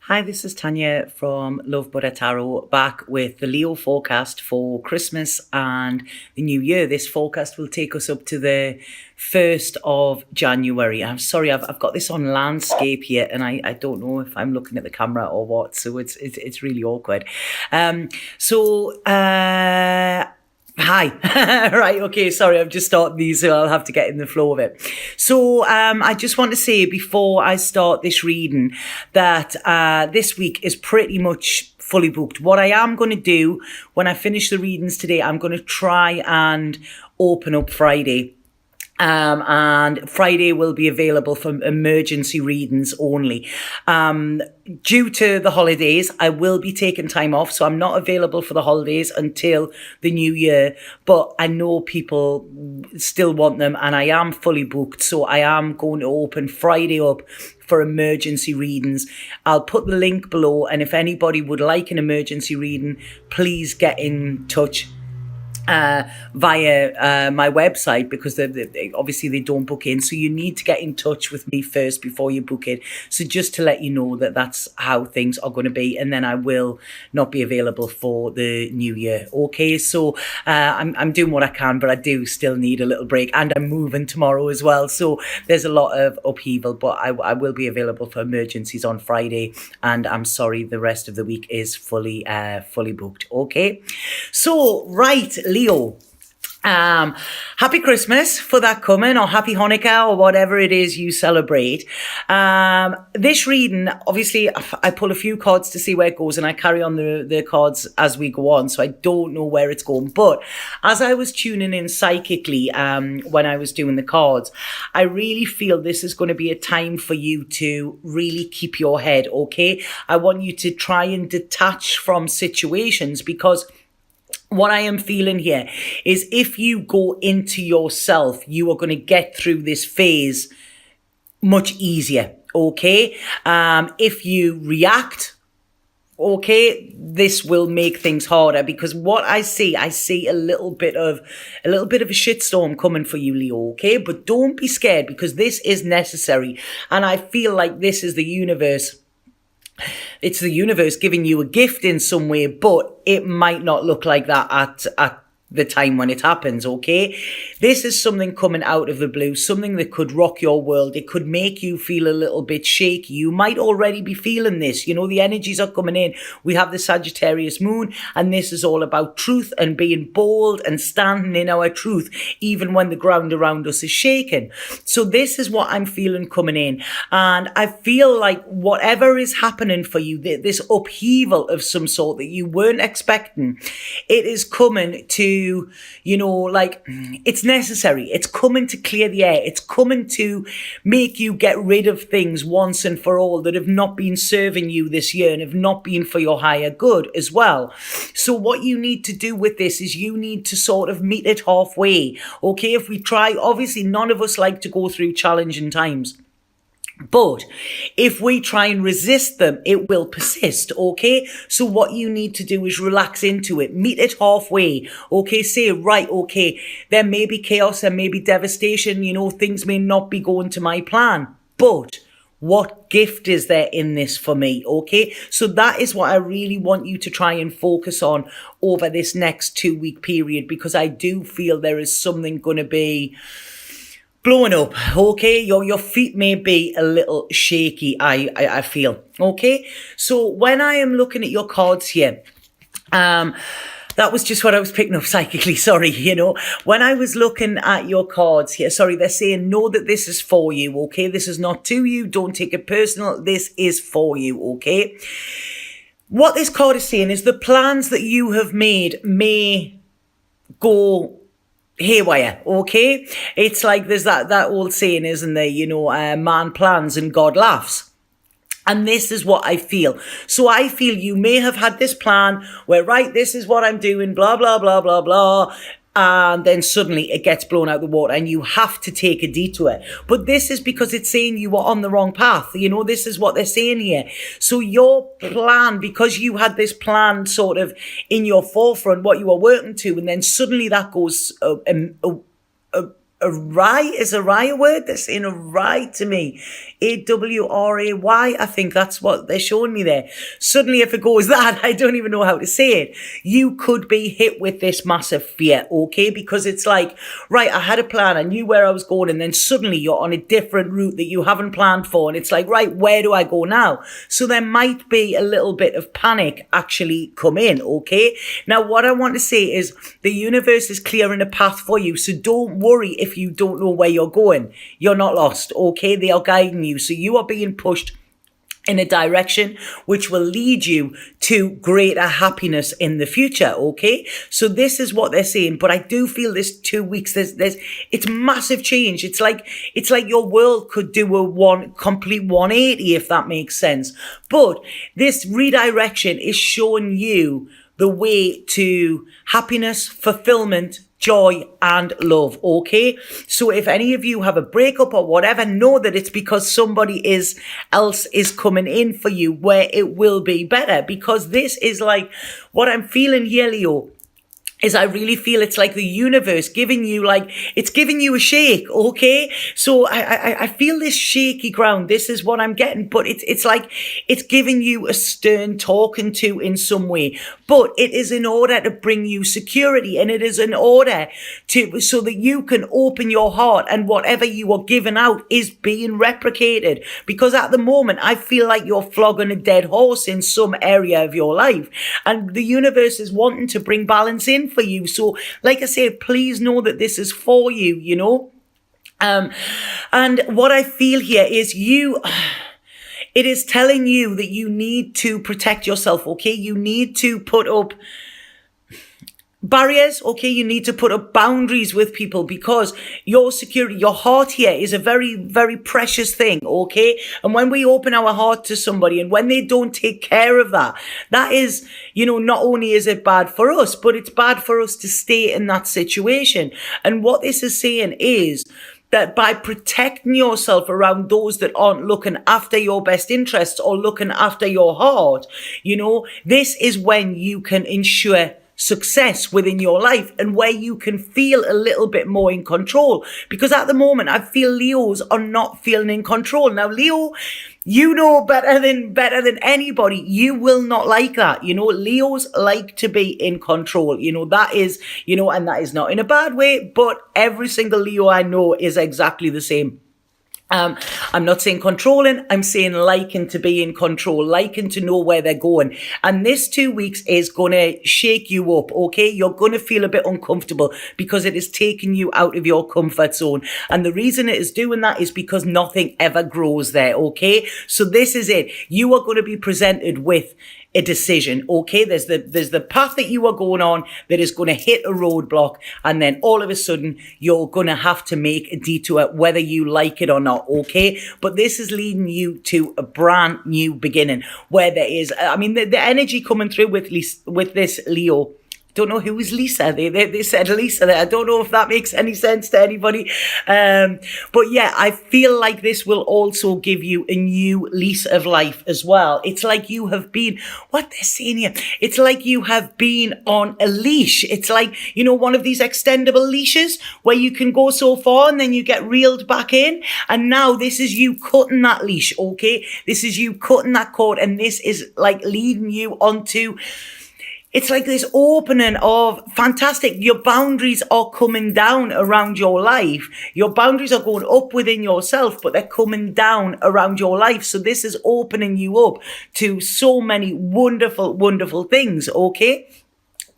Hi, this is Tanya from Love Buddha Tarot, back with the Leo forecast for Christmas and the New Year. This forecast will take us up to the 1st of January. I'm sorry, I've got this on landscape here, and I don't know if I'm looking at the camera or what, so it's really awkward. Hi. Right, okay, sorry, I've just started these, so I'll have to get in the flow of it. So I just want to say before I start this reading that this week is pretty much fully booked. What I am going to do when I finish the readings today, I'm going to try and open up Friday. And Friday will be available for emergency readings only. Due to the holidays, I will be taking time off, so I'm not available for the holidays until the new year, but I know people still want them, and I am fully booked, so I am going to open Friday up for emergency readings. I'll put the link below, and if anybody would like an emergency reading, please get in touch via my website, because obviously they don't book in, so you need to get in touch with me first before you book it. So just to let you know that that's how things are going to be, and then I will not be available for the new year. Okay, so I'm doing what I can, but I do still need a little break, and I'm moving tomorrow as well, so there's a lot of upheaval, but I will be available for emergencies on Friday, and I'm sorry the rest of the week is fully booked. Okay, so right, Leo, happy Christmas for that coming, or happy Hanukkah, or whatever it is you celebrate. This reading, obviously, I pull a few cards to see where it goes, and I carry on the cards as we go on, so I don't know where it's going. But as I was tuning in psychically when I was doing the cards, I really feel this is going to be a time for you to really keep your head, okay? I want you to try and detach from situations, because what I am feeling here is if you go into yourself, you are going to get through this phase much easier, okay? If you react, okay, this will make things harder, because what I see a little bit of a shitstorm coming for you, Leo, okay? But don't be scared, because this is necessary, and I feel like this is the universe. It's the universe giving you a gift in some way, but it might not look like that at the time when it happens, okay? This is something coming out of the blue, something that could rock your world. It could make you feel a little bit shaky. You might already be feeling this. You know, the energies are coming in. We have the Sagittarius moon, and this is all about truth and being bold and standing in our truth, even when the ground around us is shaking. So this is what I'm feeling coming in. And I feel like whatever is happening for you, this upheaval of some sort that you weren't expecting, it is coming to, you know, like, it's necessary. It's coming to clear the air. It's coming to make you get rid of things once and for all that have not been serving you this year and have not been for your higher good as well. So what you need to do with this is you need to sort of meet it halfway. Okay, if we try, obviously none of us like to go through challenging times, but if we try and resist them, it will persist, okay? So what you need to do is relax into it. Meet it halfway, okay? Say, right, okay, there may be chaos, there may be devastation, you know, things may not be going to my plan, but what gift is there in this for me, okay? So that is what I really want you to try and focus on over this next 2-week period, because I do feel there is something going to be blowing up, okay? Your feet may be a little shaky, I feel, okay? So when I am looking at your cards here, that was just what I was picking up psychically, sorry, you know. When I was looking at your cards here, sorry, they're saying, know that this is for you, okay? This is not to you, don't take it personal, this is for you, okay? What this card is saying is the plans that you have made may go haywire, okay? It's like there's that old saying, isn't there? You know, man plans and God laughs. And this is what I feel. So I feel you may have had this plan where, right, this is what I'm doing, blah, blah, blah, blah, blah. And then suddenly it gets blown out the water and you have to take a detour. But this is because it's saying you were on the wrong path. You know, this is what they're saying here. So your plan, because you had this plan sort of in your forefront, what you were working to, and then suddenly that goes Is a rye a word? They're saying a rye to me. Awray. I think that's what they're showing me there. Suddenly, if it goes that, I don't even know how to say it. You could be hit with this massive fear, okay? Because it's like, right, I had a plan, I knew where I was going, and then suddenly you're on a different route that you haven't planned for, and it's like, right, where do I go now? So there might be a little bit of panic actually come in, okay? Now, what I want to say is the universe is clearing a path for you, so don't worry if you don't know where you're going. You're not lost, okay? They are guiding you. So you are being pushed in a direction which will lead you to greater happiness in the future, okay? So this is what they're saying, but I do feel this 2 weeks, it's massive change. It's like your world could do a complete 180, if that makes sense. But this redirection is showing you the way to happiness, fulfillment, joy and love, okay? So if any of you have a breakup or whatever, know that it's because somebody else is coming in for you where it will be better, because this is like what I'm feeling here, Leo, is I really feel it's like the universe giving you it's giving you a shake, okay? So I feel this shaky ground. This is what I'm getting, but it's like it's giving you a stern talking to in some way, but it is in order to bring you security, and it is in order so that you can open your heart, and whatever you are giving out is being replicated. Because at the moment, I feel like you're flogging a dead horse in some area of your life, and the universe is wanting to bring balance in for you. So like I said, please know that this is for you, you know. And what I feel here is it is telling you that you need to protect yourself, okay? You need to put up barriers, okay? You need to put up boundaries with people, because your security, your heart here is a very, very precious thing, okay? And when we open our heart to somebody, and when they don't take care of that is, you know, not only is it bad for us, but it's bad for us to stay in that situation. And what this is saying is that by protecting yourself around those that aren't looking after your best interests or looking after your heart, you know, this is when you can ensure success within your life, and where you can feel a little bit more in control. Because at the moment, I feel Leos are not feeling in control. Now, Leo, you know better than anybody, you will not like that. You know, Leos like to be in control. You know, that is, you know, and that is not in a bad way, but every single Leo I know is exactly the same. I'm not saying controlling, I'm saying liking to be in control, liking to know where they're going. And this 2 weeks is going to shake you up, okay? You're going to feel a bit uncomfortable because it is taking you out of your comfort zone. And the reason it is doing that is because nothing ever grows there, okay? So this is it. You are going to be presented with a decision, okay? There's the path that you are going on that is going to hit a roadblock, and then all of a sudden you're going to have to make a detour, whether you like it or not, okay? But this is leading you to a brand new beginning, where there is, I mean, the energy coming through with this Leo. Don't know who is Lisa. They said Lisa there. I don't know if that makes any sense to anybody. But yeah, I feel like this will also give you a new lease of life as well. It's like you have been, what they're saying here, it's like you have been on a leash. It's like, you know, one of these extendable leashes where you can go so far and then you get reeled back in. And now this is you cutting that leash, okay? This is you cutting that cord, and this is like leading you onto, it's like this opening of fantastic. Your boundaries are coming down around your life. Your boundaries are going up within yourself, but they're coming down around your life. So this is opening you up to so many wonderful, wonderful things, okay?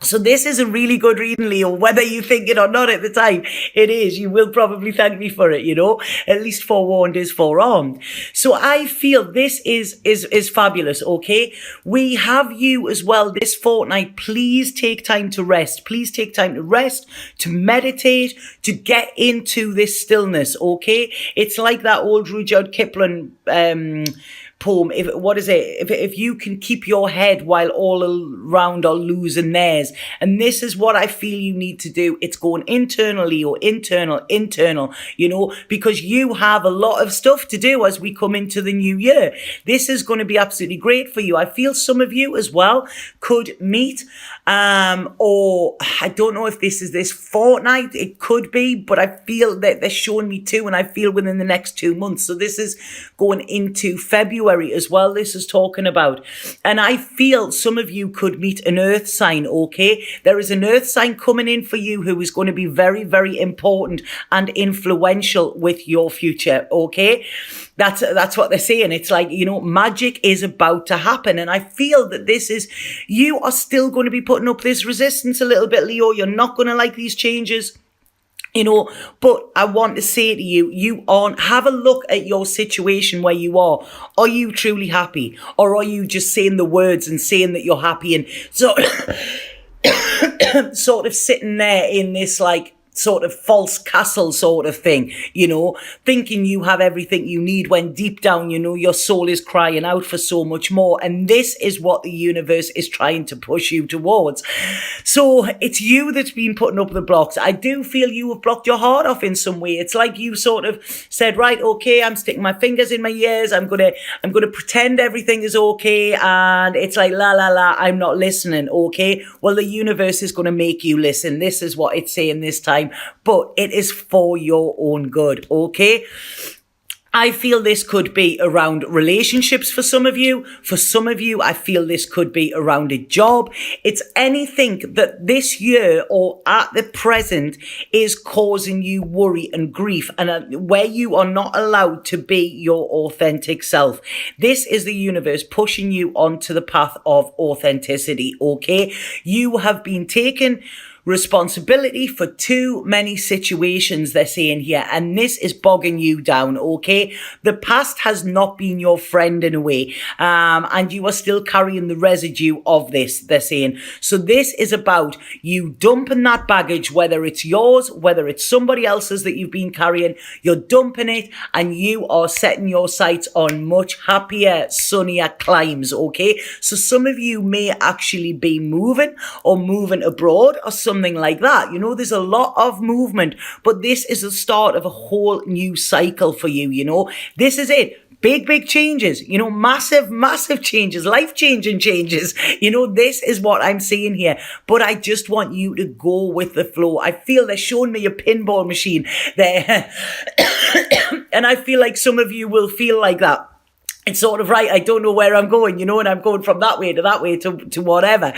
So this is a really good reading, Leo, whether you think it or not at the time. It is. You will probably thank me for it, you know. At least forewarned is forearmed. So I feel this is fabulous, okay? We have you as well this fortnight. Please take time to rest. Please take time to rest, to meditate, to get into this stillness, okay? It's like that old Rudyard Kipling poem, if you can keep your head while all around are losing theirs. And this is what I feel you need to do. It's going internally or internal, because you have a lot of stuff to do as we come into the new year. This is going to be absolutely great for you. I feel some of you as well could meet, or I don't know if this is this fortnight, it could be, but I feel that they're showing me two, and I feel within the next 2 months. So this is going into February as well, this is talking about. And I feel some of you could meet an earth sign, okay? There is an earth sign coming in for you who is going to be very, very important and influential with your future, okay? That's what they're saying. It's like, magic is about to happen. And I feel that you are still going to be putting up this resistance a little bit, Leo. You're not going to like these changes. But I want to say to you, have a look at your situation where you are. Are you truly happy? Or are you just saying the words and saying that you're happy and sort of sitting there in this sort of false castle sort of thing, thinking you have everything you need when deep down, your soul is crying out for so much more. And this is what the universe is trying to push you towards. So it's you that's been putting up the blocks. I do feel you have blocked your heart off in some way. It's like you sort of said, right, okay, I'm sticking my fingers in my ears. I'm going to pretend everything is okay. And it's like, la, la, la, I'm not listening. Okay. Well, the universe is going to make you listen. This is what it's saying this time. But it is for your own good, okay? I feel this could be around relationships for some of you. For some of you, I feel this could be around a job. It's anything that this year or at the present is causing you worry and grief, and where you are not allowed to be your authentic self. This is the universe pushing you onto the path of authenticity, okay? You have been taken responsibility for too many situations, they're saying here, and this is bogging you down, okay? The past has not been your friend in a way, and you are still carrying the residue of this, they're saying. So this is about you dumping that baggage, whether it's yours, whether it's somebody else's that you've been carrying, you're dumping it, and you are setting your sights on much happier, sunnier climes, okay? So some of you may actually be moving abroad or something like that. There's a lot of movement, but this is the start of a whole new cycle for you. This is it. Big changes, massive changes, life-changing changes. This is what I'm seeing here. But I just want you to go with the flow. I feel they're showing me a pinball machine there. And I feel like some of you will feel like that. It's sort of right, I don't know where I'm going, and I'm going from that way to whatever,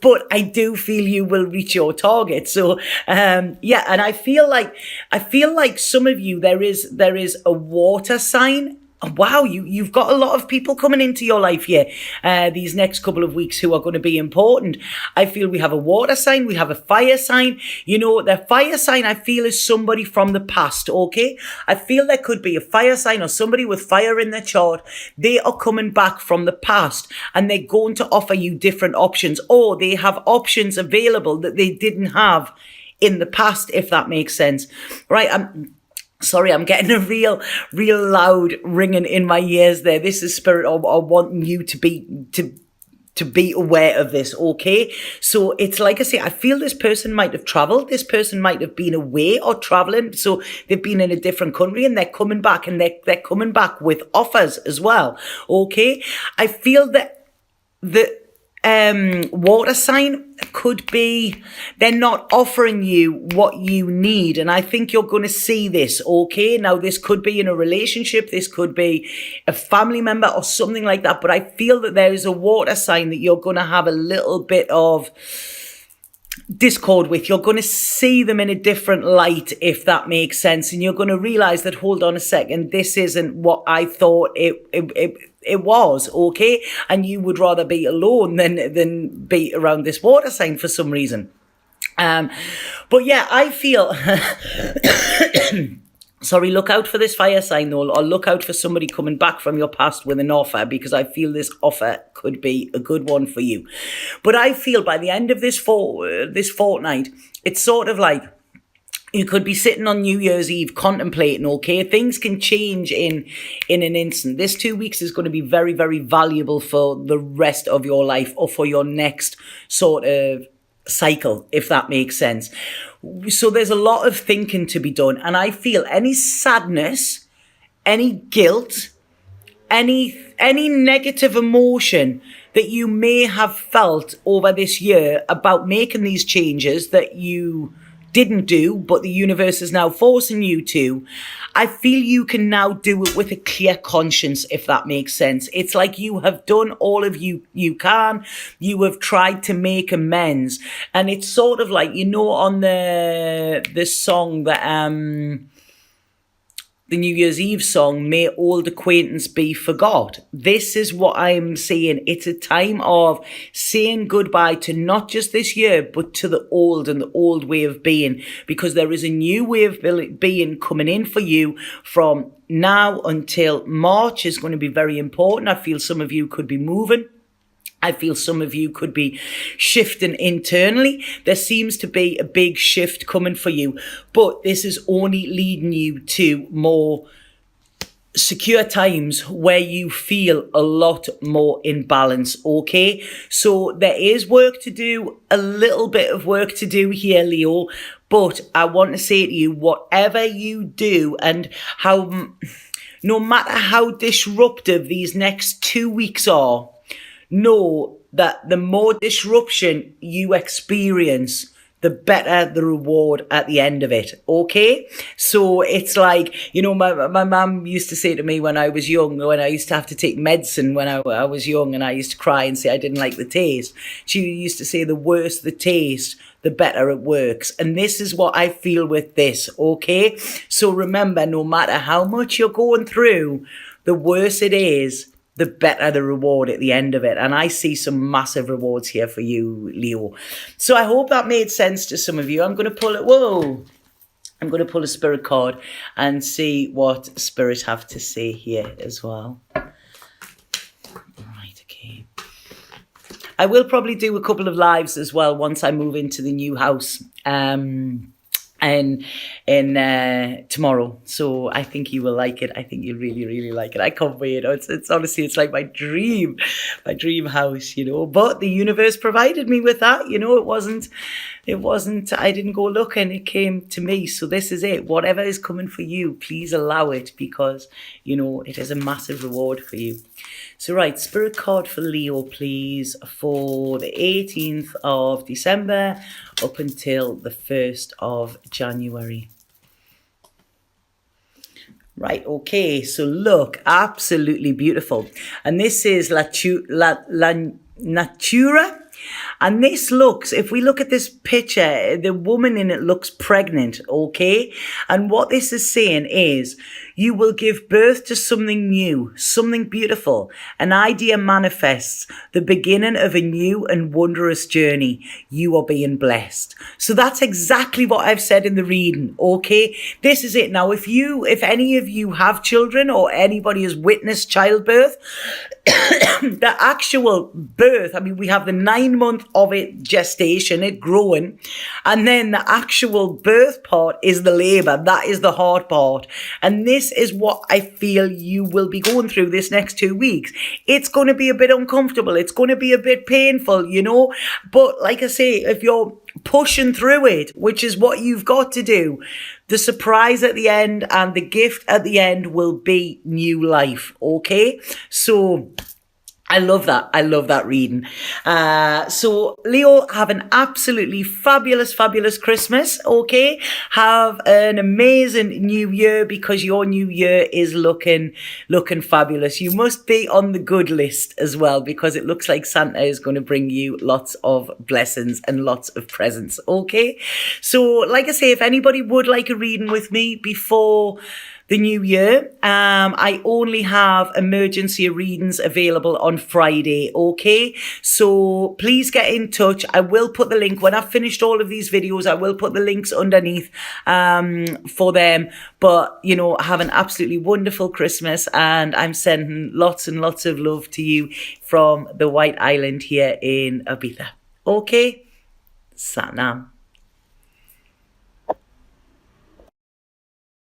but I do feel you will reach your target. So, and I feel like some of you, there is a water sign. Wow, you've got a lot of people coming into your life here these next couple of weeks who are going to be important. I feel we have a water sign, we have a fire sign. The fire sign I feel is somebody from the past, okay? I feel there could be a fire sign or somebody with fire in their chart. They are coming back from the past and they're going to offer you different options, or they have options available that they didn't have in the past, if that makes sense, right? Sorry, I'm getting a real loud ringing in my ears there. This is spirit of wanting you to be aware of this, okay? So it's like I say, I feel this person might have traveled. This person might have been away or traveling. So they've been in a different country and they're coming back, and they're coming back with offers as well, okay? I feel that the water sign could be they're not offering you what you need, and I think you're going to see this, okay? Now this could be in a relationship, this could be a family member or something like that, but I feel that there is a water sign that you're going to have a little bit of discord with. You're going to see them in a different light, if that makes sense, and you're going to realize that, hold on a second, this isn't what I thought it was, okay? And you would rather be alone than be around this water sign for some reason. But yeah, I feel sorry, look out for this fire sign though, or look out for somebody coming back from your past with an offer, because I feel this offer could be a good one for you. But I feel by the end of this fortnight, it's sort of like You could be sitting on New Year's Eve contemplating, okay? Things can change in an instant. This 2 weeks is going to be very, very valuable for the rest of your life or for your next sort of cycle, if that makes sense. So there's a lot of thinking to be done. And I feel any sadness, any guilt, any negative emotion that you may have felt over this year about making these changes that you didn't do, but the universe is now forcing you to, I feel you can now do it with a clear conscience, if that makes sense. It's like you have done all of you can. You have tried to make amends. And it's sort of like, you know, on the song that the New Year's Eve song, May Old Acquaintance Be Forgot. This is what I'm saying. It's a time of saying goodbye to not just this year, but to the old and the old way of being, because there is a new way of being coming in for you from now until March is going to be very important. I feel some of you could be moving. I feel some of you could be shifting internally. There seems to be a big shift coming for you, but this is only leading you to more secure times where you feel a lot more in balance, okay? So there is work to do, a little bit of work to do here, Leo, but I want to say to you, whatever you do and no matter how disruptive these next 2 weeks are, know that the more disruption you experience, the better the reward at the end of it, okay? So it's like, you know, my mum used to say to me when I was young, when I used to have to take medicine when I was young and I used to cry and say I didn't like the taste, she used to say the worse the taste, the better it works. And this is what I feel with this, okay? So remember, no matter how much you're going through, the worse it is, the better the reward at the end of it. And I see some massive rewards here for you, Leo. So I hope that made sense to some of you. I'm going to pull it. Whoa. I'm going to pull a spirit card and see what spirits have to say here as well. Right, okay. I will probably do a couple of lives as well once I move into the new house. And tomorrow, so I think you will like it. I think you'll really, really like it. I can't wait. It's honestly, it's like my dream house, you know. But the universe provided me with that, you know. It wasn't. I didn't go looking. It came to me. So this is it. Whatever is coming for you, please allow it, because you know it is a massive reward for you. So right, spirit card for Leo, please, for the 18th of December up until the 1st of January. Right, okay, so look, absolutely beautiful. And this is La Natura. And this looks, if we look at this picture, the woman in it looks pregnant, okay? And what this is saying is, you will give birth to something new, something beautiful. An idea manifests, the beginning of a new and wondrous journey. You are being blessed. So that's exactly what I've said in the reading, okay? This is it. Now, if any of you have children or anybody has witnessed childbirth, the actual birth, I mean, we have the 9 month of it gestation, it growing, and then the actual birth part is the labor. That is the hard part. And this is what I feel you will be going through this next 2 weeks. It's going to be a bit uncomfortable. It's going to be a bit painful, you know, but like I say, if you're pushing through it, which is what you've got to do, the surprise at the end and the gift at the end will be new life, okay? So I love that. I love that reading. So Leo, have an absolutely fabulous, fabulous Christmas, okay? Have an amazing new year, because your new year is looking fabulous. You must be on the good list as well, because it looks like Santa is going to bring you lots of blessings and lots of presents, okay? So like I say, if anybody would like a reading with me before the new year, I only have emergency readings available on Friday, okay? So please get in touch. I will put the link, when I've finished all of these videos, I will put the links underneath for them. But, you know, have an absolutely wonderful Christmas, and I'm sending lots and lots of love to you from the White Island here in Ibiza. Okay? Sat Nam.